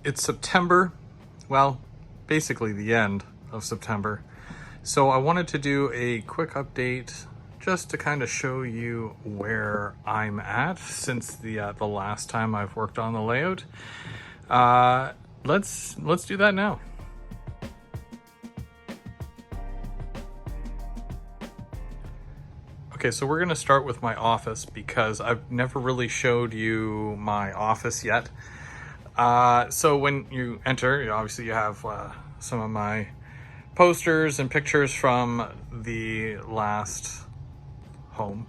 It's September, well, basically the end of September. So I wanted to do a quick update just to kind of show you where I'm at since the last time I've worked on the layout. Let's do that now. Okay, so we're gonna start with my office because I've never really showed you my office yet. So when you enter, obviously you have some of my posters and pictures from the last home.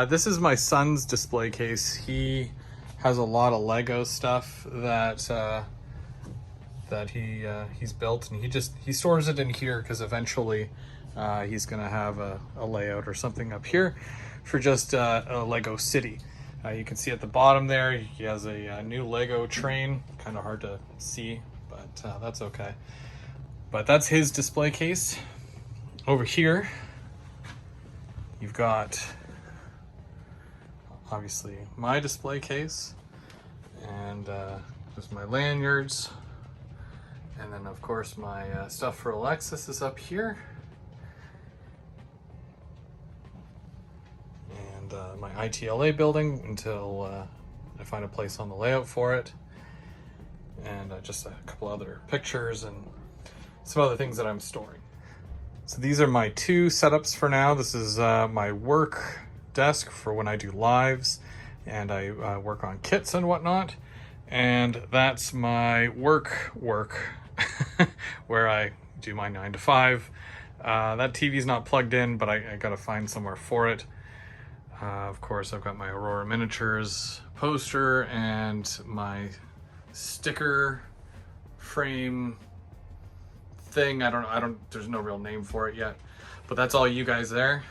This is my son's display case. He has a lot of Lego stuff that he's built, and he stores it in here because eventually he's gonna have a layout or something up here for just a Lego city. You can see at the bottom there, he has a new Lego train. Kind of hard to see, but that's okay. But that's his display case. Over here, you've got obviously my display case, and there's my lanyards, and then of course my stuff for Alexis is up here. My ITLA building until I find a place on the layout for it, and just a couple other pictures and some other things that I'm storing. So these are my two setups for now. This is my work desk for when I do lives and I work on kits and whatnot, and that's my work where I do my 9 to 5. That TV's not plugged in, but I gotta find somewhere for it. Of course, I've got my Aurora Miniatures poster and my sticker frame thing. There's no real name for it yet, but that's all you guys there.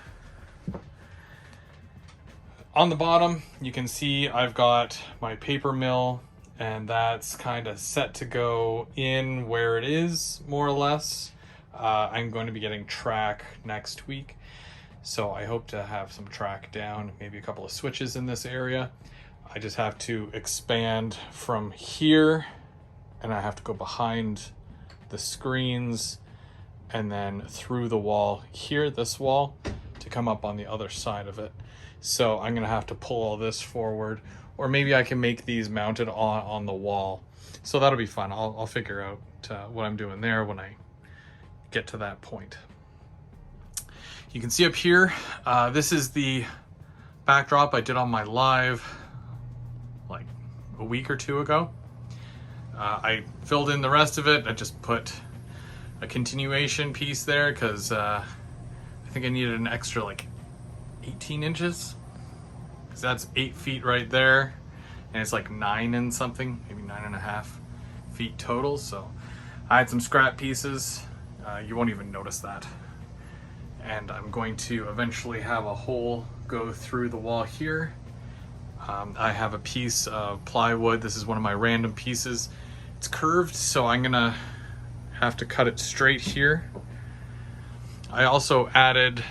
On the bottom, you can see I've got my paper mill, and that's kind of set to go in where it is, more or less. I'm going to be getting track next week. So I hope to have some track down, maybe a couple of switches in this area. I just have to expand from here, and I have to go behind the screens and then through the wall here, this wall, to come up on the other side of it. So I'm gonna have to pull all this forward, or maybe I can make these mounted on the wall. So that'll be fun. I'll figure out what I'm doing there when I get to that point. You can see up here, this is the backdrop I did on my live like a week or two ago. I filled in the rest of it. I just put a continuation piece there because I think I needed an extra like 18 inches. Because that's 8 feet right there. And it's like 9 and something, maybe 9.5 feet total. So I had some scrap pieces. You won't even notice that. And I'm going to eventually have a hole go through the wall here. I have a piece of plywood. This is one of my random pieces. It's curved, so I'm gonna have to cut it straight here. I also added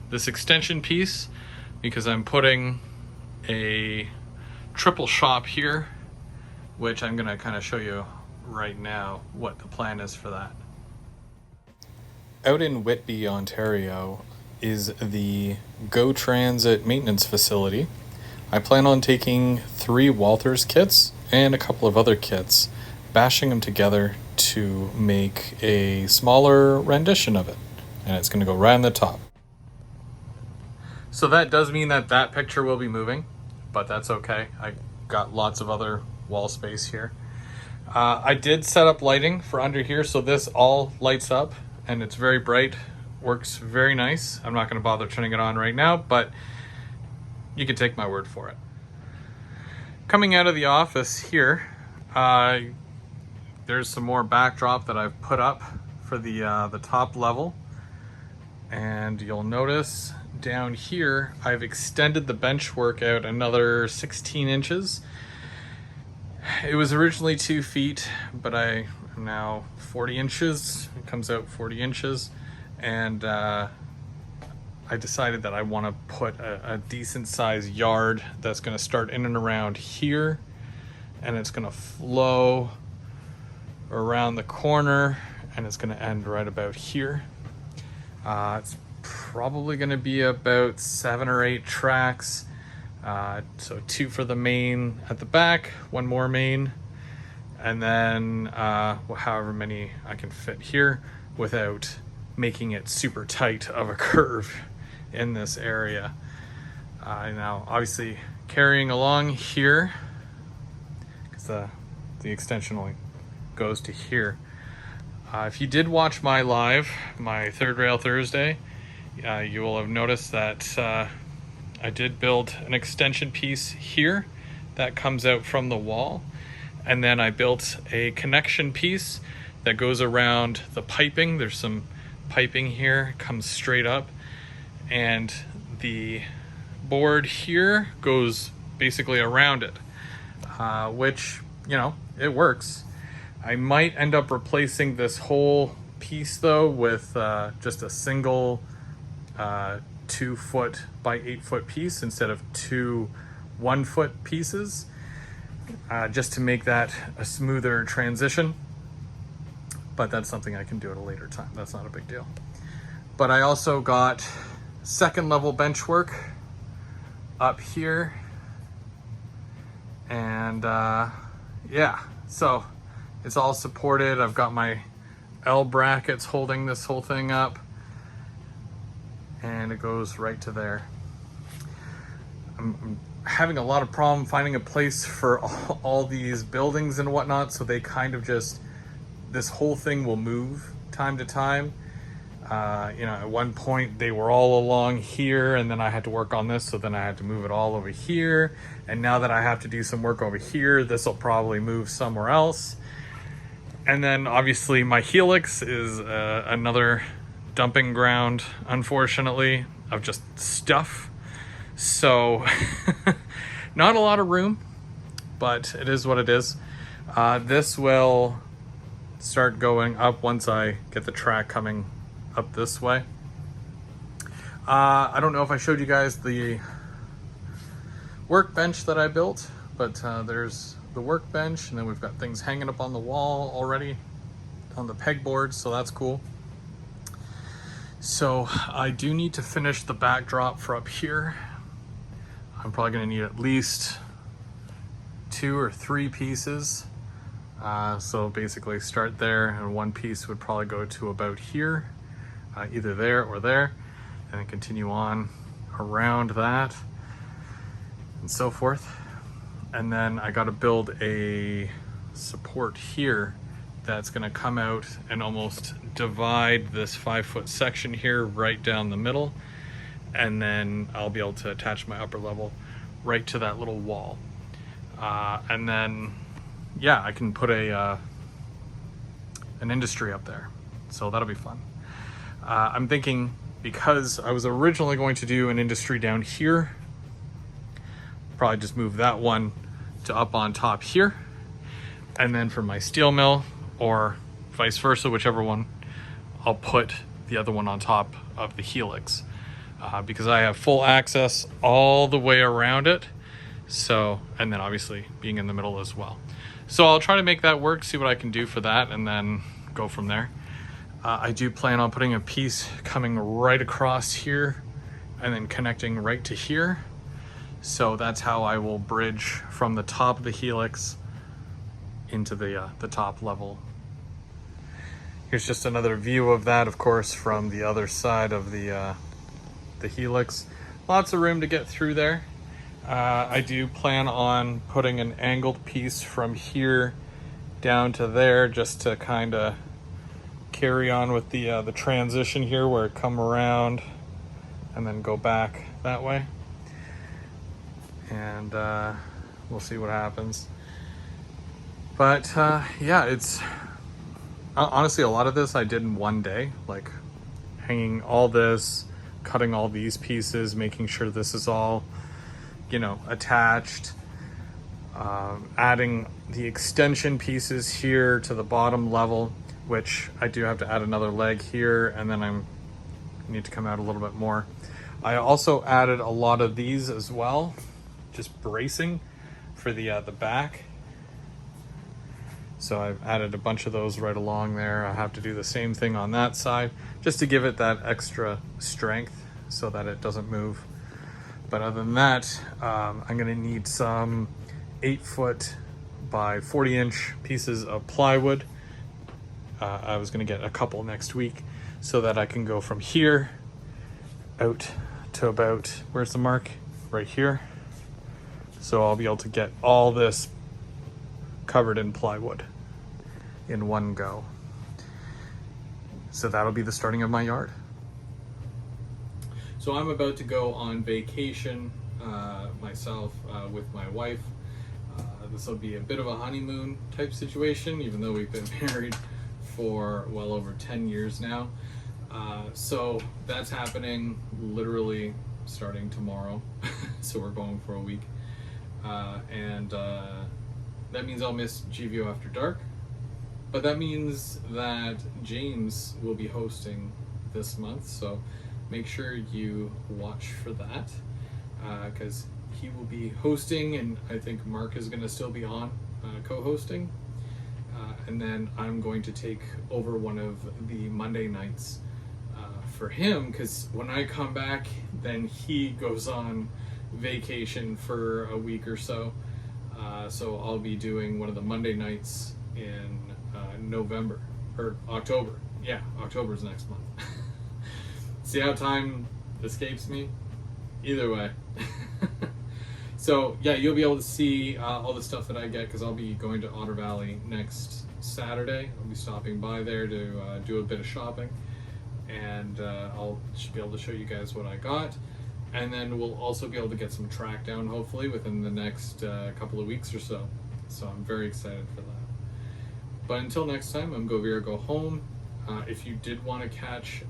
this extension piece because I'm putting a triple shop here, which I'm gonna kind of show you right now what the plan is for that. Out in Whitby, Ontario is the Go Transit maintenance facility. I plan on taking 3 Walthers kits and a couple of other kits, bashing them together to make a smaller rendition of it. And it's gonna go right on the top. So that does mean that that picture will be moving, but that's okay. I got lots of other wall space here. I did set up lighting for under here, so this all lights up. And it's very bright, works very nice. I'm not gonna bother turning it on right now, but you can take my word for it. Coming out of the office here, there's some more backdrop that I've put up for the top level. And you'll notice down here, I've extended the bench work out another 16 inches. It was originally 2 feet, but I am now 40 inches. It comes out 40 inches. And I decided that I want to put a decent sized yard that's going to start in and around here and it's gonna flow around the corner, and it's gonna end right about here. It's probably gonna be about 7 or 8 tracks. So 2 for the main at the back, 1 more main, and then however many I can fit here without making it super tight of a curve in this area. Now obviously carrying along here, because the extension only goes to here. If you did watch my live, my Third Rail Thursday, you will have noticed that I did build an extension piece here that comes out from the wall, and then I built a connection piece that goes around the piping. There's some piping here, comes straight up, and the board here goes basically around it, which, you know, it works. I might end up replacing this whole piece though with just a single 2 foot by 8 foot piece instead of 2 1 foot pieces, just to make that a smoother transition. But that's something I can do at a later time. That's not a big deal. But I also got second level bench work up here, and yeah, so it's all supported. I've got my L brackets holding this whole thing up, and it goes right to there. I'm having a lot of problem finding a place for all these buildings and whatnot, so they kind of just, this whole thing will move time to time. You know, at one point they were all along here, and then I had to work on this, so then I had to move it all over here. And now that I have to do some work over here, this will probably move somewhere else. And then obviously my helix is another dumping ground, unfortunately, of just stuff. So not a lot of room, but it is what it is. This will start going up once I get the track coming up this way. I don't know if I showed you guys the workbench that I built, but there's the workbench, and then we've got things hanging up on the wall already on the pegboard, so that's cool. So I do need to finish the backdrop for up here. I'm probably going to need at least 2 or 3 pieces. So basically start there, and 1 piece would probably go to about here, either there or there, and then continue on around that and so forth. And then I got to build a support here that's going to come out and almost divide this 5 foot section here right down the middle, and then I'll be able to attach my upper level right to that little wall. And then yeah, I can put an industry up there, so that'll be fun. I'm thinking, because I was originally going to do an industry down here, probably just move that one to up on top here, and then for my steel mill, or vice versa, whichever one, I'll put the other one on top of the helix, because I have full access all the way around it. So, and then obviously being in the middle as well. So I'll try to make that work, see what I can do for that, and then go from there. I do plan on putting a piece coming right across here and then connecting right to here. So that's how I will bridge from the top of the helix into the top level. Here's just another view of that, of course, from the other side of the helix. Lots of room to get through there. I do plan on putting an angled piece from here down to there, just to kind of carry on with the transition here, where it come around and then go back that way. And we'll see what happens. But yeah, it's honestly, a lot of this I did in one day, like hanging all this, cutting all these pieces, making sure this is all, you know, attached, adding the extension pieces here to the bottom level, which I do have to add another leg here, and then I need to come out a little bit more. I also added a lot of these as well, just bracing for the back. So I've added a bunch of those right along there. I have to do the same thing on that side just to give it that extra strength so that it doesn't move. But other than that, I'm gonna need some 8-foot by 40-inch pieces of plywood. I was gonna get a couple next week so that I can go from here out to about, where's the mark? Right here. So I'll be able to get all this covered in plywood in one go. So that'll be the starting of my yard. So I'm about to go on vacation myself with my wife. This will be a bit of a honeymoon type situation, even though we've been married for well over 10 years now. So that's happening literally starting tomorrow. So we're going for a week. And that means I'll miss GVO After Dark. But that means that James will be hosting this month. So make sure you watch for that, because he will be hosting, and I think Mark is going to still be on co-hosting. And then I'm going to take over one of the Monday nights for him, because when I come back, then he goes on vacation for a week or so. So I'll be doing one of the Monday nights in November or October. Yeah, October's next month. See how time escapes me? Either way. So yeah, you'll be able to see all the stuff that I get, because I'll be going to Otter Valley next Saturday. I'll be stopping by there to do a bit of shopping, and I'll should be able to show you guys what I got. And then we'll also be able to get some track down, hopefully, within the next couple of weeks or so. So I'm very excited for that. But until next time, I'm Go Veer, Go Home. If you did want to catch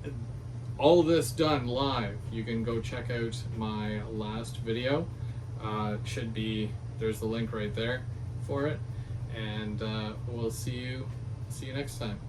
all of this done live, you can go check out my last video. Should be, there's the link right there for it. And we'll see you next time.